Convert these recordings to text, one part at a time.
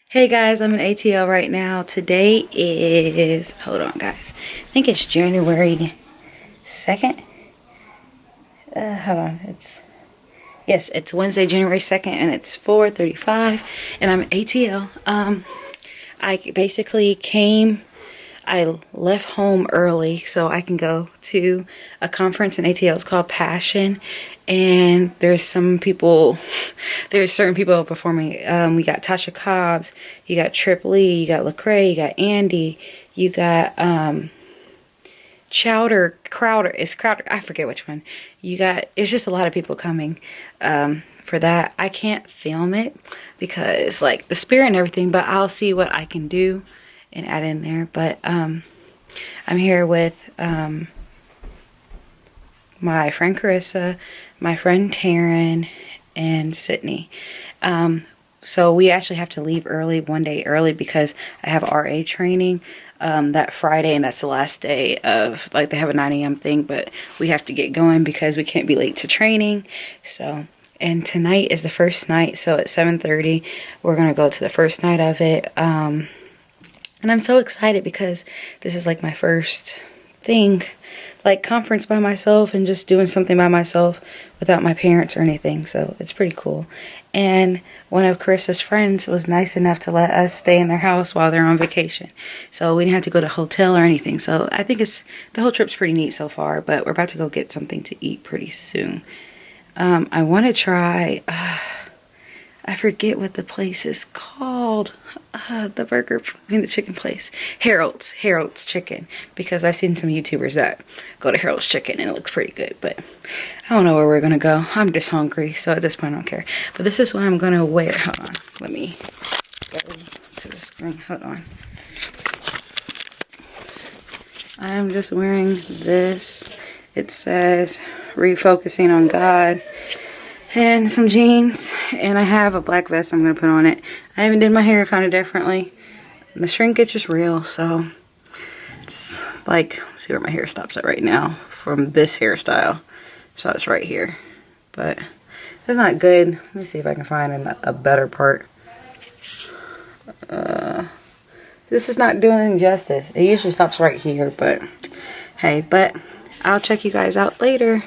Hey guys, I'm in ATL right now. Today is, hold on guys, I think it's January 2nd. Hold on, yes, it's Wednesday, January 2nd, and it's 4:35, and I'm in ATL. I basically I left home early so I can go to a conference in ATL. It's called Passion, and there's certain people performing. We got Tasha Cobbs, you got Trip Lee, you got Lecrae, you got Andy, you got Crowder, I forget which one. It's just a lot of people coming for that. I can't film it because like the spirit and everything, but I'll see what I can do and add in there. But I'm here with my friend Carissa, my friend Taryn, and Sydney. So we actually have to leave one day early because I have RA training that Friday, and that's the last day of, like, they have a 9 a.m. thing, but we have to get going because we can't be late to training. So, and tonight is the first night, so at 7:30 we're gonna go to the first night of it. And I'm so excited because this is like my first thing, like conference by myself and just doing something by myself without my parents or anything. So it's pretty cool. And one of Carissa's friends was nice enough to let us stay in their house while they're on vacation. So we didn't have to go to a hotel or anything. So I think the whole trip's pretty neat so far, but we're about to go get something to eat pretty soon. I want to try, I forget what the place is called. The chicken place. Harold's Chicken. Because I've seen some YouTubers that go to Harold's Chicken and it looks pretty good. But I don't know where we're going to go. I'm just hungry. So at this point I don't care. But this is what I'm going to wear. Hold on. Let me go to the screen. Hold on. I'm just wearing this. It says refocusing on God. And some jeans, and I have a black vest I'm going to put on it. I even did my hair kind of differently. The shrinkage is real, so it's like, let's see where my hair stops at right now from this hairstyle. So it's right here, but it's not good. Let me see if I can find a better part. This is not doing any justice. It usually stops right here, but hey, but I'll check you guys out later.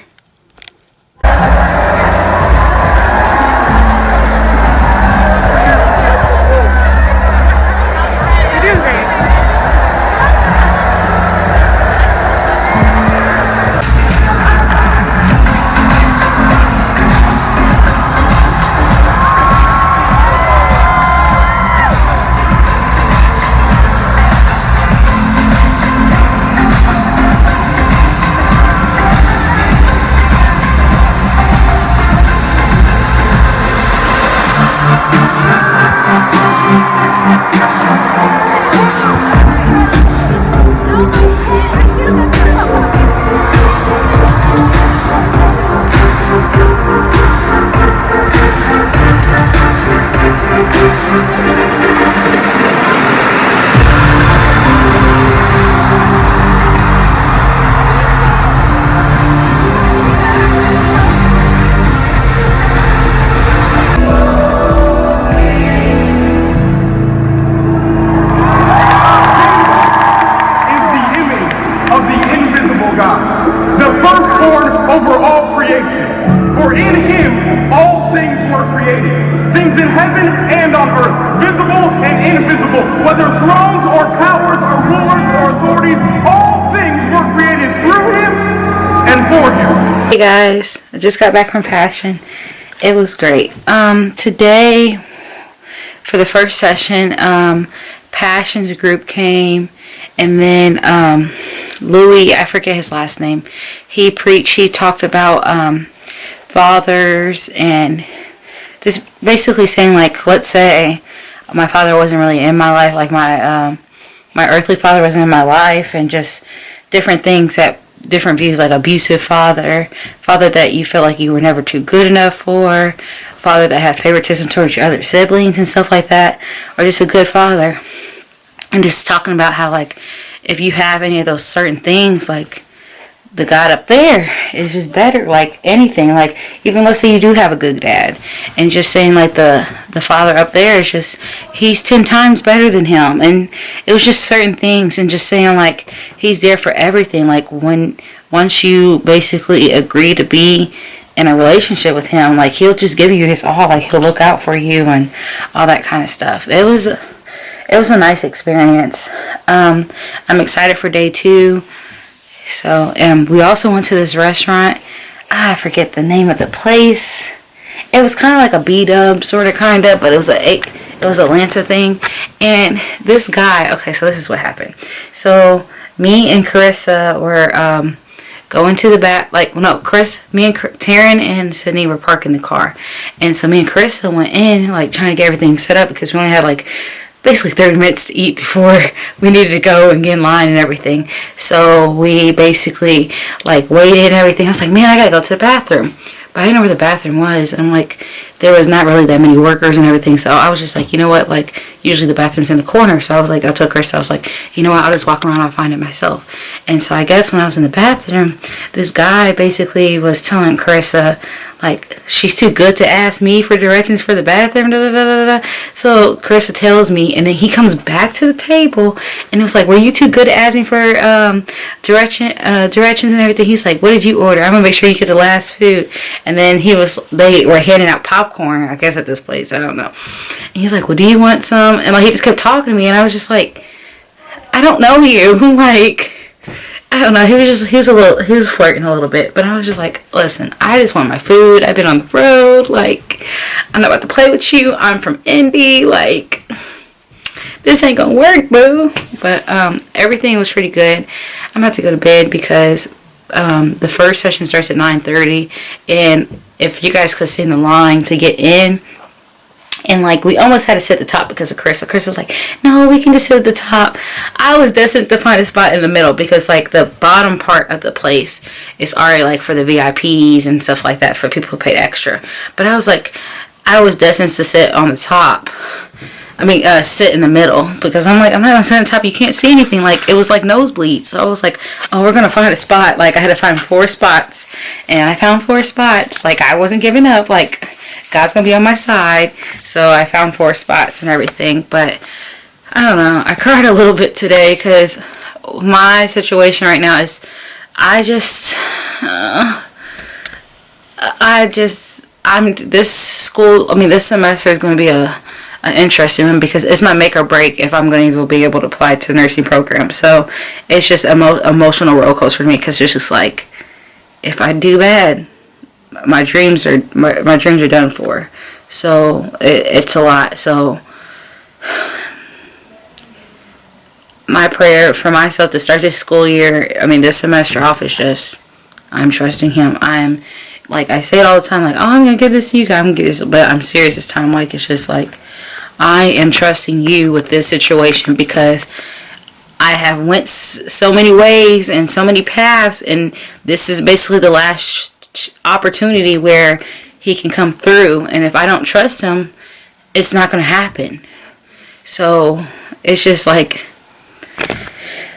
Hey guys, I just got back from Passion. It was great. Today, for the first session, Passion's group came, and then Louis, I forget his last name, he preached. He talked about fathers, and just basically saying, like, let's say my father wasn't really in my life, like my earthly father wasn't in my life, and just different things, that different views, like abusive father that you feel like you were never too good enough for, father that had favoritism towards your other siblings and stuff like that, or just a good father. And just talking about how, like, if you have any of those certain things, like, the God up there is just better, like anything. Like, even let's say you do have a good dad, and just saying, like, the father up there is just, he's 10 times better than him. And it was just certain things, and just saying, like, he's there for everything. Like, once you basically agree to be in a relationship with him, like, he'll just give you his all. Like, he'll look out for you and all that kind of stuff. It was a nice experience. I'm excited for day 2. So, we also went to this restaurant. I forget the name of the place. It was kind of like a B-dub, sort of, kind of, but it was Atlanta thing. And this guy, okay, so this is what happened. So, me and Carissa were going to the back, me and Taryn and Sydney were parking the car. And so me and Carissa went in, like, trying to get everything set up, because we only had, like, basically 30 minutes to eat before we needed to go and get in line and everything. So we basically, like, waited and everything. I was like, man, I gotta go to the bathroom. But I didn't know where the bathroom was. And I'm like, there was not really that many workers and everything. So I was just like, you know what? Like, usually the bathroom's in the corner. So I was like, I took her. So I was like, you know what? I'll just walk around. I'll find it myself. And so I guess when I was in the bathroom, this guy basically was telling Carissa, like, she's too good to ask me for directions for the bathroom. Da, da, da, da, da. So Carissa tells me, and then he comes back to the table, and it was like, were you too good to ask me for directions and everything? He's like, what did you order? I'm gonna make sure you get the last food. And then they were handing out popcorn, I guess, at this place. I don't know. And he's like, well, do you want some? And, like, he just kept talking to me, and I was just like, I don't know you. Like, I don't know. He was flirting a little bit, but I was just like, listen, I just want my food. I've been on the road. Like, I'm not about to play with you. I'm from Indy. Like, this ain't gonna work, boo. But everything was pretty good. I'm about to go to bed because the first session starts at 9:30, and if you guys could see the line to get in. And, like, we almost had to sit at the top because of Chris. So Chris was like, no, we can just sit at the top. I was destined to find a spot in the middle because, like, the bottom part of the place is already, like, for the VIPs and stuff like that, for people who paid extra. But I was like, I was destined to sit on the top. Sit in the middle, because I'm like, I'm not going to sit on top. You can't see anything. Like, it was like nosebleeds. So I was like, oh, we're going to find a spot. Like, I had to find 4 spots. And I found 4 spots. Like, I wasn't giving up. Like, God's going to be on my side. So I found 4 spots and everything. But I don't know. I cried a little bit today because my situation right now is this semester is going to be an interesting one, because it's my make or break if I'm going to even be able to apply to the nursing program. So it's just emotional roller coaster for me, because it's just like, if I do bad, my dreams are done for. So it's a lot. So my prayer for myself to start this school year, this semester off, is just, I'm trusting him. I'm, like, I say it all the time, like, oh, I'm going to give this to you guys, I'm going to give this, but I'm serious this time. Like, it's just like, I am trusting you with this situation, because I have went so many ways and so many paths, and this is basically the last opportunity where he can come through. And if I don't trust him, it's not going to happen. So it's just like, I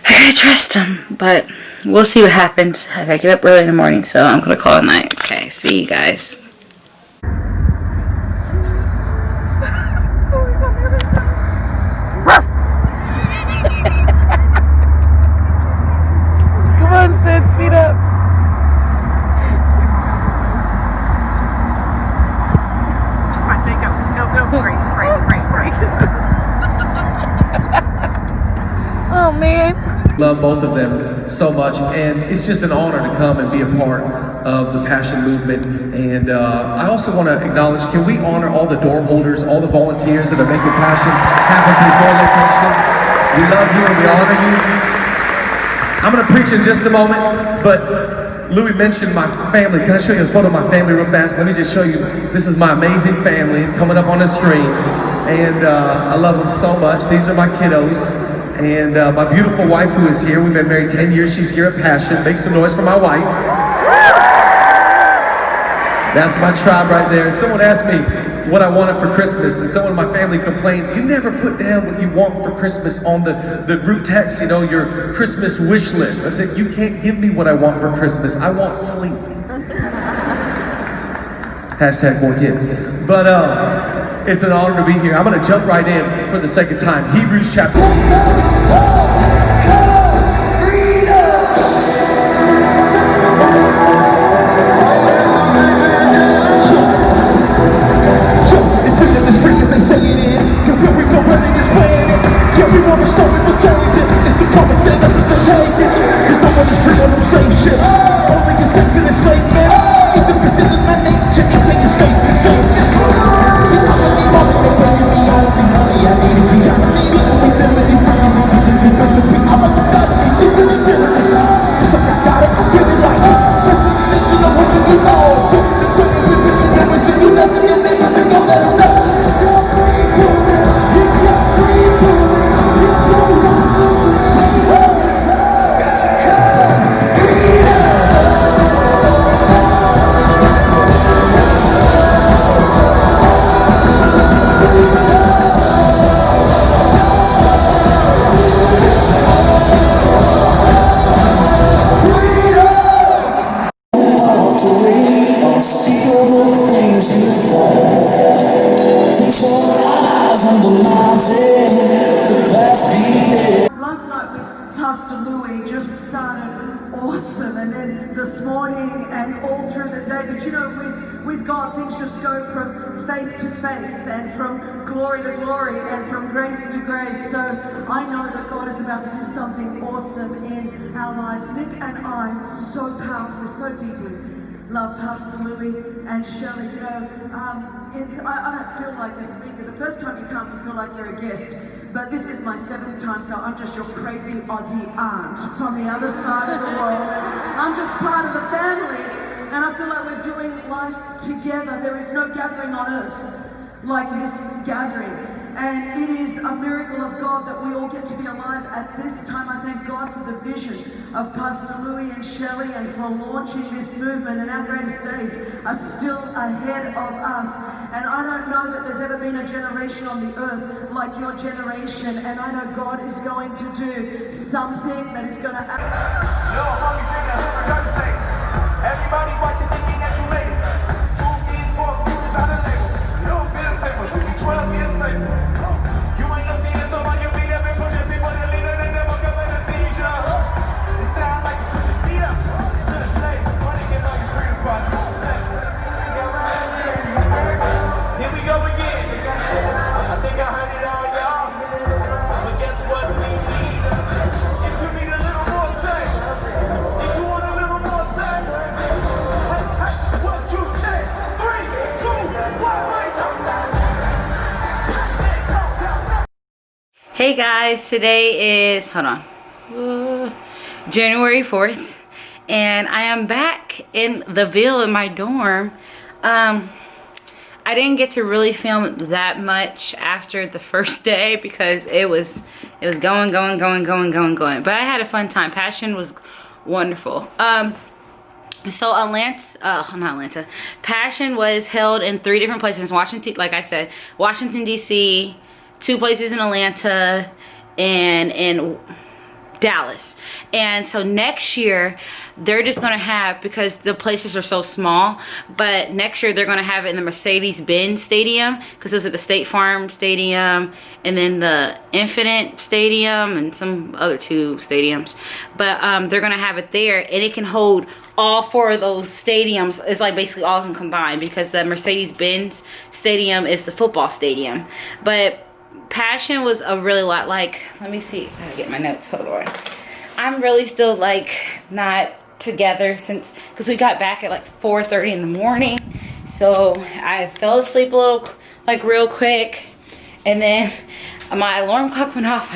gotta trust him. But we'll see what happens. I gotta get up early in the morning, so I'm gonna call it night. Okay, see you guys. Come on, Sid, speed up. Brace. Oh, man. Love both of them so much, and it's just an honor to come and be a part of the Passion Movement. And I also want to acknowledge, can we honor all the door holders, all the volunteers that are making Passion happen through 4 locations? We love you and we honor you. I'm going to preach in just a moment, but Louis mentioned my family. Can I show you a photo of my family real fast? Let me just show you. This is my amazing family coming up on the screen, and I love them so much. These are my kiddos. And my beautiful wife who is here. We've been married 10 years. She's here at Passion. Make some noise for my wife. That's my tribe right there. Someone asked me what I wanted for Christmas, and someone in my family complains, you never put down what you want for Christmas on the group text, you know, your Christmas wish list. I said, you can't give me what I want for Christmas. I want sleep. Hashtag 4 kids. But it's an honor to be here. I'm going to jump right in for the second time. Hebrews chapter. Last night with Pastor Louis just started awesome, and then this morning and all through the day. But you know, with God, things just go from faith to faith, and from glory to glory, and from grace to grace. So I know that God is about to do something awesome in our lives. Nick and I so powerfully, so deeply love Pastor Louis and Shelley. You know, I don't feel like a speaker. The first time you come, you feel like you're a guest. But this is my 7th time, so I'm just your crazy Aussie aunt from the other side of the world. And I'm just part of the family, and I feel like we're doing life together. There is no gathering on earth like this gathering. And it is a miracle of God that we all get to be alive at this time. I thank God for the vision of Pastor Louis and Shelley, and for launching this movement. And our greatest days are still ahead of us. And I don't know that there's ever been a generation on the earth like your generation. And I know God is going to do something that is going to... Everybody watching thinking that you made it. 2 years, 4 years out of labels. Little bit of paper, 12 years later. You ain't left me in so long, you beat up and pushing people to lead it and never come in to see you. It sounds like you put your feet up to the slave. Wanna get all your freedom part. Here we go again. I think I heard it all, y'all. But guess what we need? If you need a little more sex, if you want a little more sex, what you say? 3, 2, 1, raise up. Hey guys, today is, hold on, January 4th, and I am back in the Ville in my dorm. I didn't get to really film that much after the first day because it was going. But I had a fun time. Passion was wonderful. So Passion was held in 3 different places. Washington, like I said, Washington D.C., 2 places in Atlanta, and in Dallas. And so next year they're just gonna have, because the places are so small, but next year they're gonna have it in the Mercedes-Benz Stadium, because those are the State Farm Stadium and then the Infinite Stadium and some other 2 stadiums. But they're gonna have it there, and it can hold all 4 of those stadiums. It's like basically all of them combined, because the Mercedes-Benz Stadium is the football stadium. But Passion was a really lot, like, let me see, I gotta get my notes, hold on. I'm really still like not together since, because we got back at like 4:30 in the morning. So I fell asleep a little, like real quick, and then my alarm clock went off.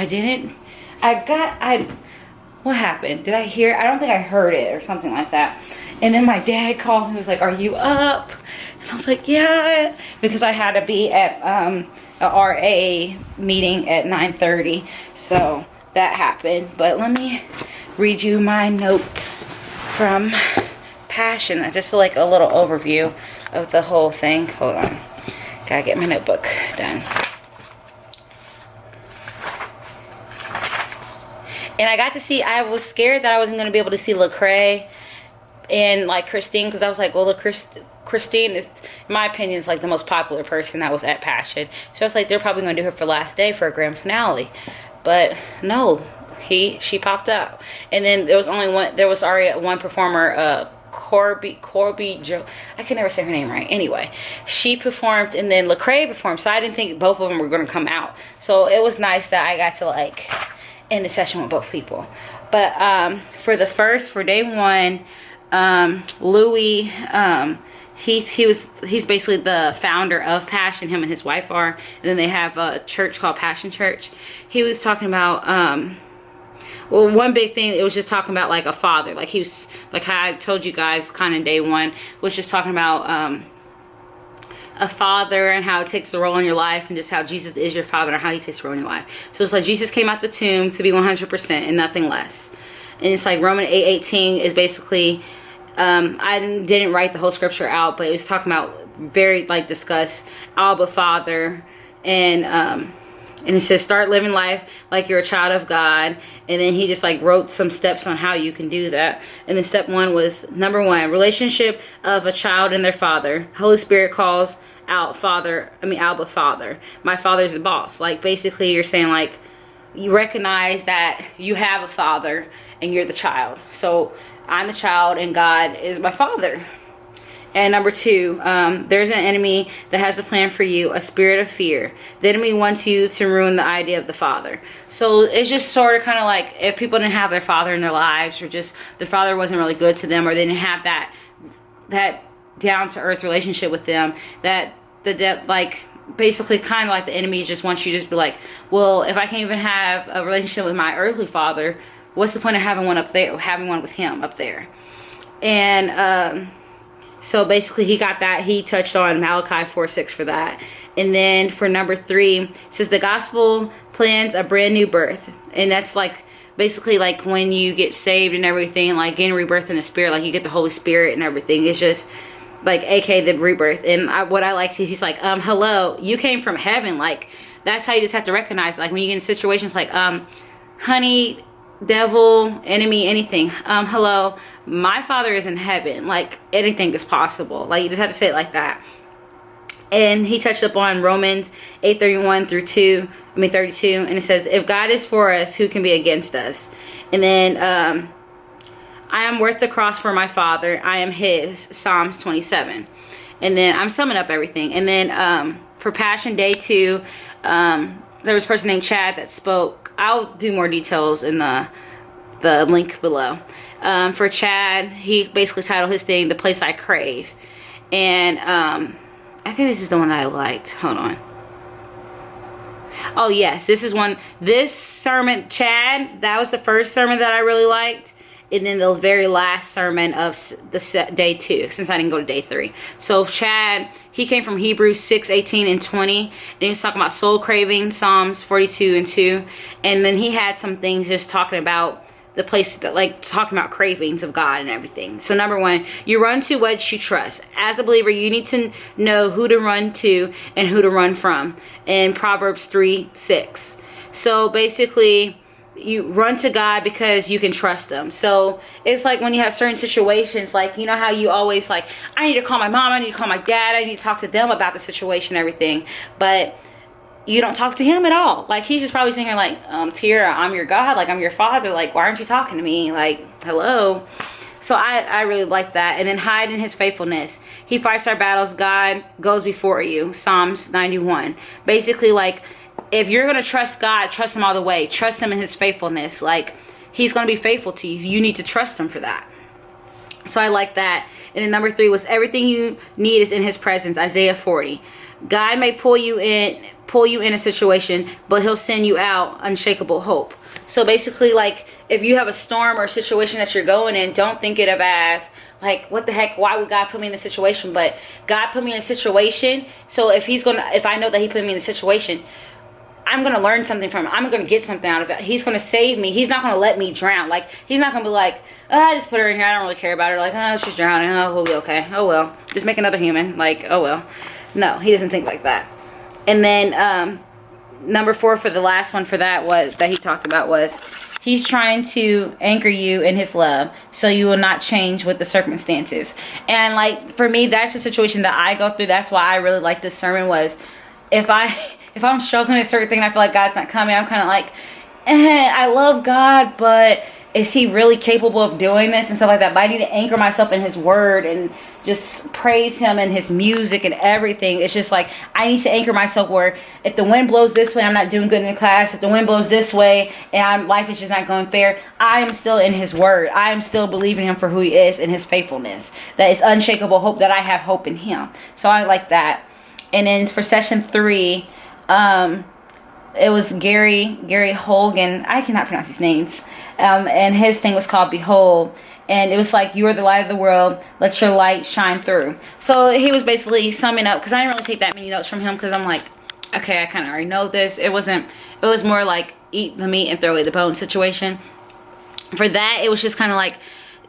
What happened? Did I hear? I don't think I heard it or something like that. And then my dad called and he was like, "Are you up?" And I was like, "Yeah," because I had to be at a RA meeting at 9:30. So that happened. But let me read you my notes from Passion. Just like a little overview of the whole thing. Hold on. Gotta get my notebook done. And I got to see, I was scared that I wasn't going to be able to see Lecrae and like Christine, because I was like, well, Christine is, in my opinion, is like the most popular person that was at Passion. So I was like, they're probably going to do her for last day for a grand finale. But no, she popped out. And then there was already one performer, Corby Joe, I can never say her name right. Anyway, she performed, and then Lecrae performed. So I didn't think both of them were going to come out. So it was nice that I got to like in the session with both people. But for day one, Louis, he's basically the founder of Passion. Him and his wife are, and then they have a church called Passion Church. He was talking about well, one big thing, it was just talking about like a father, like he was, like how I told you guys kind of day one, was just talking about a father and how it takes a role in your life, and just how Jesus is your father and how he takes a role in your life. So it's like Jesus came out the tomb to be 100% and nothing less. And it's like Romans 8:18 is basically, I didn't write the whole scripture out, but it was talking about very like discuss Abba Father, and it says start living life like you're a child of God. And then he just like wrote some steps on how you can do that. And then step one was, number one, relationship of a child and their father. Holy Spirit calls out Abba Father. My father's the boss. Like basically you're saying like you recognize that you have a father and you're the child. So I'm the child and God is my father. And number two, there's an enemy that has a plan for you, a spirit of fear. The enemy wants you to ruin the idea of the father. So it's just sort of kind of like if people didn't have their father in their lives, or just their father wasn't really good to them, or they didn't have that down to earth relationship with them, that like basically kind of like the enemy just wants you to just be like, well, if I can't even have a relationship with my earthly father, what's the point of having one up there, having one with him up there? And so basically he got that. He touched on Malachi 4:6 for that. And then for number 3, it says the gospel plans a brand new birth. And that's like basically like when you get saved and everything, like getting rebirth in the spirit, like you get the Holy Spirit and everything. It's just like aka the rebirth. And what I like is he's like, hello, you came from heaven. Like that's how you just have to recognize, like when you get in situations like honey, devil, enemy, anything, hello, my father is in heaven. Like anything is possible. Like you just have to say it like that. And he touched up on Romans 8:31 through 32, and it says, if God is for us, who can be against us? And then I am worth the cross for my father, I am his, Psalms 27. And then I'm summing up everything. And then for Passion Day 2, there was a person named Chad that spoke. I'll do more details in the link below. For Chad, he basically titled his thing, The Place I Crave. And I think this is the one that I liked. Hold on. Oh yes, this sermon, Chad, that was the first sermon that I really liked. And then the very last sermon of the day 2, since I didn't go to day 3. So Chad, he came from Hebrews 6:18 and 20, and he was talking about soul craving, Psalms 42 and 2, and then he had some things just talking about the place that, like, talking about cravings of God and everything. So number 1, you run to what you trust. As a believer, you need to know who to run to and who to run from. In Proverbs 3:6. So basically, you run to God because you can trust him. So it's like when you have certain situations, like, you know how you always like, I need to call my mom, I need to call my dad, I need to talk to them about the situation and everything, but you don't talk to him at all. Like he's just probably sitting here like, Tierra, I'm your God, like I'm your father, like why aren't you talking to me? Like, hello. So I really like that. And then hide in his faithfulness. He fights our battles. God goes before you. Psalms 91. Basically, like, if you're going to trust God, trust him all the way. Trust him in his faithfulness. Like, he's going to be faithful to you. You need to trust him for that. So I like that. And then number 3 was everything you need is in his presence. Isaiah 40. God may pull you in a situation, but he'll send you out unshakable hope. So basically, like, if you have a storm or a situation that you're going in, don't think it of as like, what the heck, why would God put me in this situation? But God put me in a situation, so if I know that he put me in a situation, I'm going to learn something from it. I'm going to get something out of it. He's going to save me. He's not going to let me drown. Like, he's not going to be like, oh, I just put her in here, I don't really care about her. Like, oh, she's drowning. Oh, we'll be okay. Oh, well. Just make another human. Like, oh, well. No, he doesn't think like that. And then number 4 for the last one for that was that he talked about was he's trying to anchor you in his love so you will not change with the circumstances. And like, for me, that's a situation that I go through. That's why I really like this sermon. Was if I'm struggling with a certain thing and I feel like God's not coming, I'm kind of like, I love God, but is he really capable of doing this and stuff like that? But I need to anchor myself in his word and just praise him and his music and everything. It's just like, I need to anchor myself where if the wind blows this way, I'm not doing good in class. If the wind blows this way and life is just not going fair, I am still in his word. I am still believing him for who he is and his faithfulness. That is unshakable hope, that I have hope in him. So I like that. And then for session 3, it was Gary Hogan. I cannot pronounce his names. And his thing was called Behold. And it was like, you are the light of the world. Let your light shine through. So he was basically summing up, because I didn't really take that many notes from him, because I'm like, okay, I kind of already know this. It was more like eat the meat and throw away the bone situation. For that, it was just kind of like,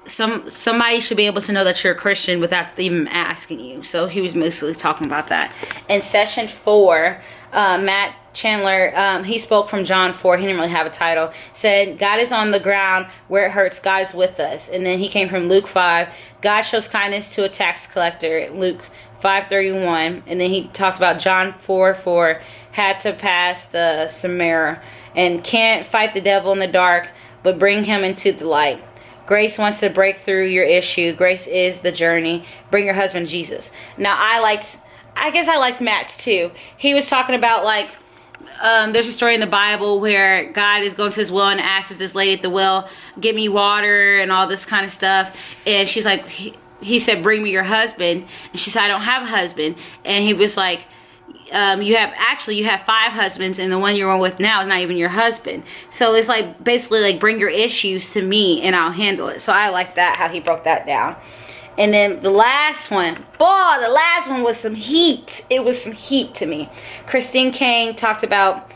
somebody should be able to know that you're a Christian without even asking you. So he was basically talking about that. In session 4, Matt Chandler, he spoke from John 4. He didn't really have a title. Said, God is on the ground where it hurts. God is with us. And then he came from Luke 5. God shows kindness to a tax collector. Luke 5:31. And then he talked about John 4:4. Had to pass the Samara. And can't fight the devil in the dark, but bring him into the light. Grace wants to break through your issue. Grace is the journey. Bring your husband Jesus. Now, I guess I liked Matt's too. He was talking about like, there's a story in the Bible where God is going to his well and asks this lady at the well, give me water and all this kind of stuff. And she's like, he said, bring me your husband. And she said, I don't have a husband. And he was like, you have 5 husbands, and the one you're with now is not even your husband. So it's like, basically like, bring your issues to me and I'll handle it. So I like that, how he broke that down. And then the last one, was some heat. It was some heat to me. Christine Kane talked about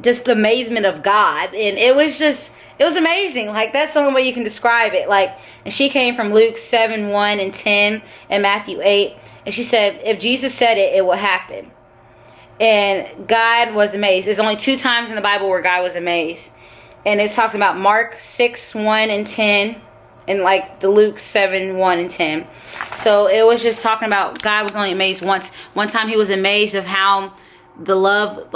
just the amazement of God. And it was amazing. Like, that's the only way you can describe it. Like, and she came from Luke 7:1 and 10 and Matthew 8. And she said, if Jesus said it, it will happen. And God was amazed. There's only 2 times in the Bible where God was amazed. And it talks about Mark 6:1 and 10. And like the Luke 7:1 and 10. So it was just talking about God was only amazed once. One time he was amazed of how the love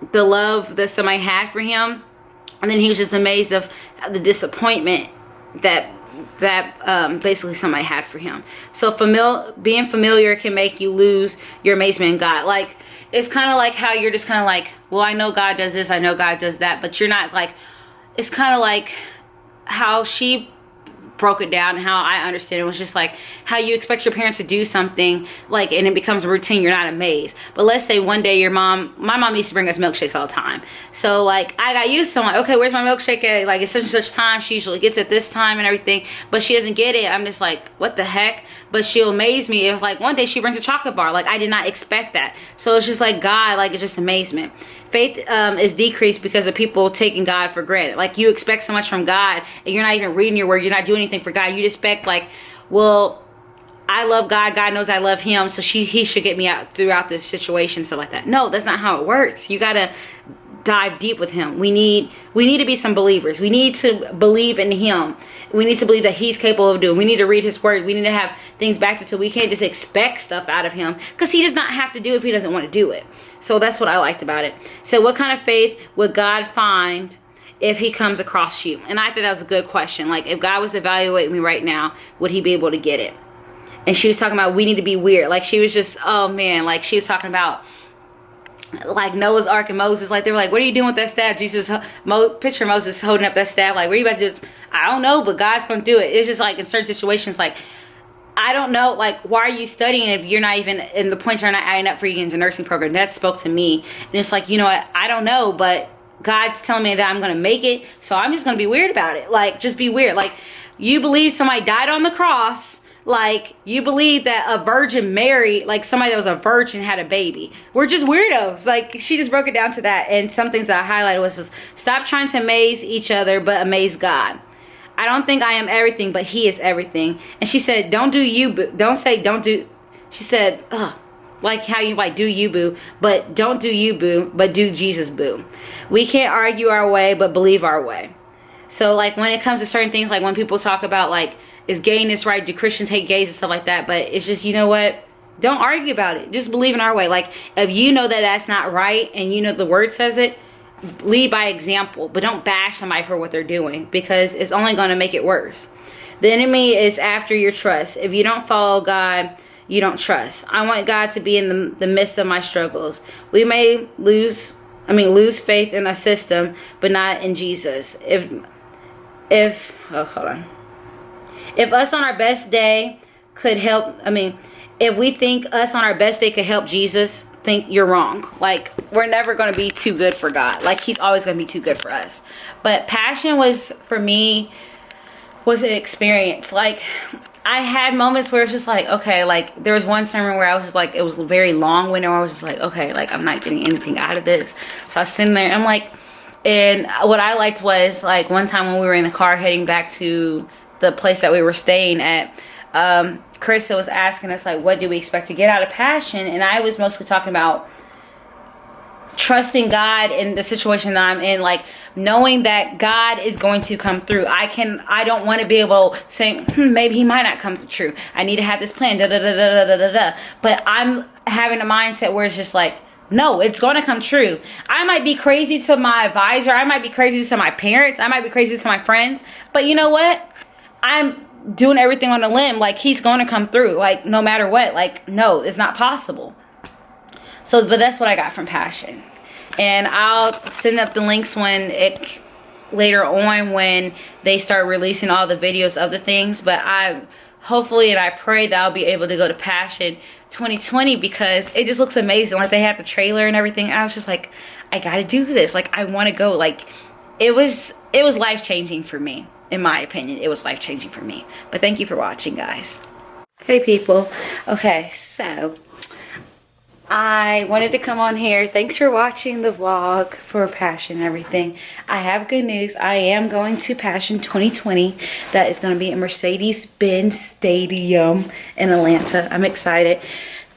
that somebody had for him. And then he was just amazed of the disappointment that basically somebody had for him. So being familiar can make you lose your amazement in God. Like, it's kind of like how you're just kind of like, well, I know God does this, I know God does that, but you're not like, it's kind of like how she broke it down and how I understand it was just like how you expect your parents to do something, like, and it becomes a routine, you're not amazed. But let's say one day my mom used to bring us milkshakes all the time. So like, I got used to, I'm like, okay, where's my milkshake at? Like, it's such and such time, she usually gets it this time and everything, but she doesn't get it. I'm just like, what the heck? But she'll amaze me. It was like one day she brings a chocolate bar. Like, I did not expect that. So it's just like God, like, it's just amazement. Faith is decreased because of people taking God for granted. Like, you expect so much from God and you're not even reading your word. You're not doing anything for God. You expect like, well, I love God. God knows I love him. So he should get me out throughout this situation. Stuff like that. No, that's not how it works. You got to dive deep with him. We need to be some believers. We need to believe in him. We need to believe that he's capable of doing. We need to read his word. We need to have things backed to. We can't just expect stuff out of him because he does not have to do it if he doesn't want to do it. So that's what I liked about it. So what kind of faith would God find if he comes across you? And I think that was a good question. Like, if God was evaluating me right now, would he be able to get it? And she was talking about we need to be weird. Like, she was just, oh man, like she was talking about like Noah's Ark and Moses, like they were like, what are you doing with that staff? Jesus, picture Moses holding up that staff, like, what are you about to do? I don't know, but God's gonna do it. It's just like in certain situations, like, I don't know, like, why are you studying if you're not even, in the points are not adding up for you into nursing program? That spoke to me. And it's like, you know what, I don't know, but God's telling me that I'm gonna make it, so I'm just gonna be weird about it. Like, just be weird. Like, you believe somebody died on the cross, like, you believe that a Virgin Mary, like somebody that was a virgin had a baby. We're just weirdos. Like, she just broke it down to that. And some things that I highlighted was just, stop trying to amaze each other, but amaze God. I don't think I am everything, but he is everything. And she said, don't do you, boo. Don't say, don't do. She said, like how you like do you, boo. But don't do you, boo, but do Jesus, boo. We can't argue our way, but believe our way. So, like, when it comes to certain things, like when people talk about, like, is gayness right? Do Christians hate gays and stuff like that? But it's just, you know what? Don't argue about it. Just believe in our way. Like, if you know that that's not right and you know the word says it, lead by example. But don't bash somebody for what they're doing, because it's only going to make it worse. The enemy is after your trust. If you don't follow God, you don't trust. I want God to be in the midst of my struggles. We may lose faith in a system, but not in Jesus. If us on our best day could help, if we think us on our best day could help Jesus, think you're wrong. Like, we're never going to be too good for God. Like, he's always going to be too good for us. But passion was, for me, was an experience. Like, I had moments where it's just like, okay, like, there was one sermon where I was just like, it was very long-winded, where I was just like, okay, like, I'm not getting anything out of this. So I was sitting there, and I'm like, and what I liked was, like, one time when we were in the car heading back to the place that we were staying at, Carissa was asking us, like, what do we expect to get out of passion? And I was mostly talking about trusting God in the situation that I'm in, like, knowing that God is going to come through. I don't want to be able to say, maybe he might not come true. I need to have this plan, da da da da da da da. But I'm having a mindset where it's just like, no, it's going to come true. I might be crazy to my advisor. I might be crazy to my parents. I might be crazy to my friends. But you know what? I'm doing everything on a limb. Like, he's going to come through. Like, no matter what. Like, no, it's not possible. So, but that's what I got from passion. And I'll send up the links later on when they start releasing all the videos of the things. But hopefully and I pray that I'll be able to go to Passion 2020, because it just looks amazing. Like, they had the trailer and everything. And I was just like, I gotta do this. Like, I want to go. Like, it was life-changing for me. In my opinion, it was life-changing for me. But thank you for watching, guys. Hey, people. Okay, so I wanted to come on here. Thanks for watching the vlog for Passion and everything. I have good news. I am going to Passion 2020. That is going to be at Mercedes-Benz Stadium in Atlanta. I'm excited.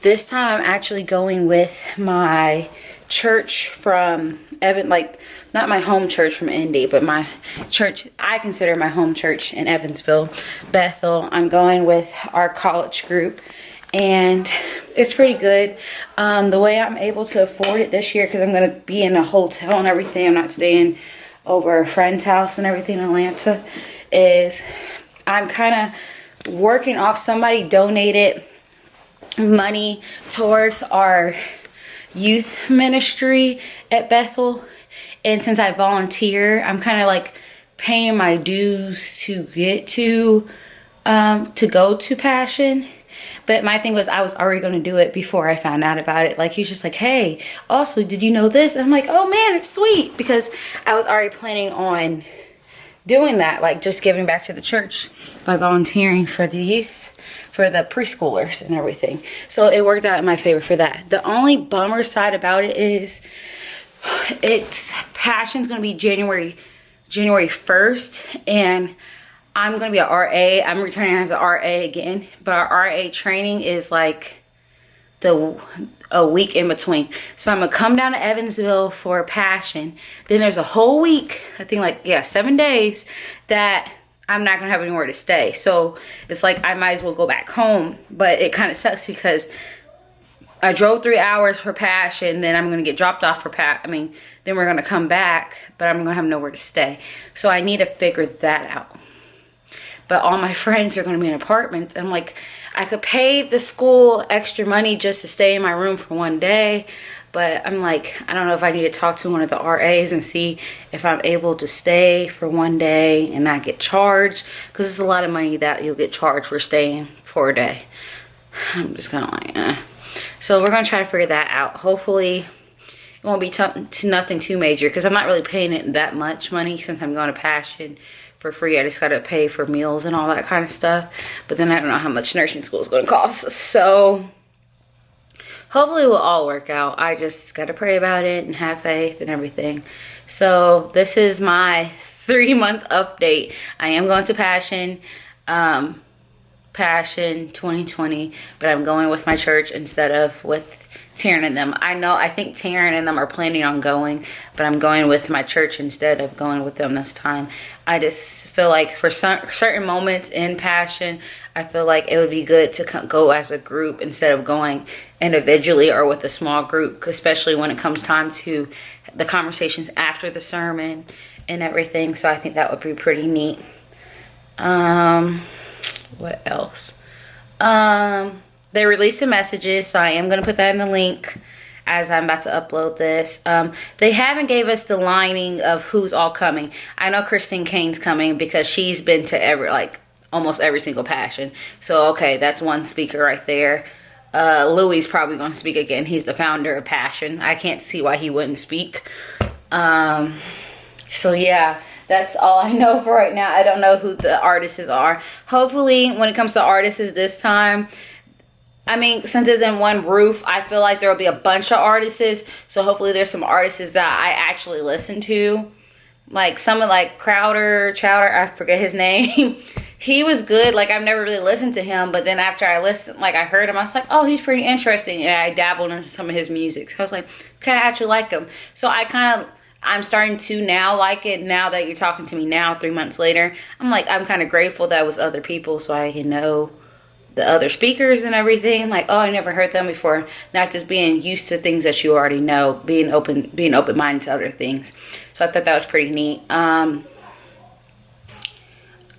This time I'm actually going with my church from like, not my home church from Indy, but my church, I consider my home church in Evansville, Bethel. I'm going with our college group, and it's pretty good. The way I'm able to afford it this year, because I'm going to be in a hotel and everything, I'm not staying over a friend's house and everything in Atlanta, is I'm kind of working off, somebody donated money towards our youth ministry at Bethel, and since I volunteer, I'm kind of like paying my dues to get to go to Passion. But my thing was, I was already going to do it before I found out about it. Like, he was just like, hey, also, did you know this? And I'm like, oh man, it's sweet, because I was already planning on doing that, like just giving back to the church by volunteering for the youth, for the preschoolers and everything. So it worked out in my favor for that. The only bummer side about it is Passion's going to be January 1st, and I'm going to be an RA. I'm returning as an RA again, but our RA training is like a week in between. So I'm going to come down to Evansville for Passion. Then there's a whole week, I think, like, yeah, 7 days that I'm not going to have anywhere to stay. So it's like I might as well go back home. But it kind of sucks because I drove 3 hours for Passion, then I'm going to get dropped off for then we're going to come back, but I'm going to have nowhere to stay. So I need to figure that out. But all my friends are going to be in apartments. I'm like, I could pay the school extra money just to stay in my room for 1 day. But I'm like, I don't know if I need to talk to one of the RAs and see if I'm able to stay for one day and not get charged, because it's a lot of money that you'll get charged for staying for a day. I'm just kind of like, eh. So we're gonna try to figure that out. Hopefully it won't be nothing too major, because I'm not really paying it that much money since I'm going to Passion for free. I just gotta pay for meals and all that kind of stuff. But then I don't know how much nursing school is gonna cost. So hopefully it will all work out. I just gotta pray about it and have faith and everything. So this is my 3-month update. I am going to Passion. Passion 2020, but I'm going with my church instead of with Taryn and them. I think Taryn and them are planning on going, but I'm going with my church instead of going with them this time. I just feel like for certain moments in Passion, I feel like it would be good to go as a group instead of going individually or with a small group, especially when it comes time to the conversations after the sermon and everything. So I think that would be pretty neat. What else? They released the messages, so I am going to put that in the link as I'm about to upload this. They haven't gave us the lining of who's all coming. I know Christine Kane's coming because she's been to almost every single Passion. So, okay, that's one speaker right there. Louis probably going to speak again. He's the founder of Passion. I can't see why he wouldn't speak. So, yeah. That's all I know for right now. I don't know who the artists are. Hopefully, when it comes to artists this time, I mean, since it's in one roof, I feel like there will be a bunch of artists. So hopefully there's some artists that I actually listen to. Like someone like Chowder, I forget his name. He was good. Like, I've never really listened to him. But then after I listened, like I heard him, I was like, oh, he's pretty interesting. And I dabbled into some of his music. So I was like, okay, I actually like him. So I'm starting to now like it now that you're talking to me now, 3 months later. I'm kind of grateful that it was other people so I can know the other speakers and everything. Like, oh, I never heard them before. Not just being used to things that you already know, being open-minded to other things. So I thought that was pretty neat.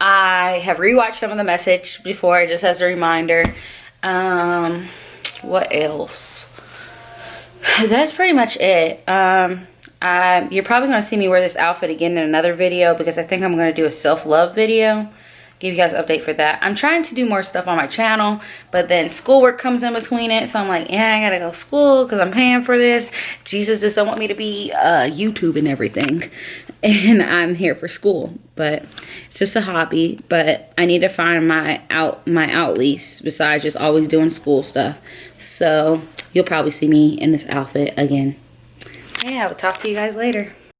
I have rewatched some of the message before, just as a reminder. What else? That's pretty much it. You're probably going to see me wear this outfit again in another video because I think I'm going to do a self-love video. Give you guys an update for that. I'm trying to do more stuff on my channel, but then schoolwork comes in between it. So I'm like, yeah, I got to go to school because I'm paying for this. Jesus just don't want me to be YouTube and everything. And I'm here for school, but it's just a hobby. But I need to find my out lease besides just always doing school stuff. So you'll probably see me in this outfit again. Yeah, I will talk to you guys later.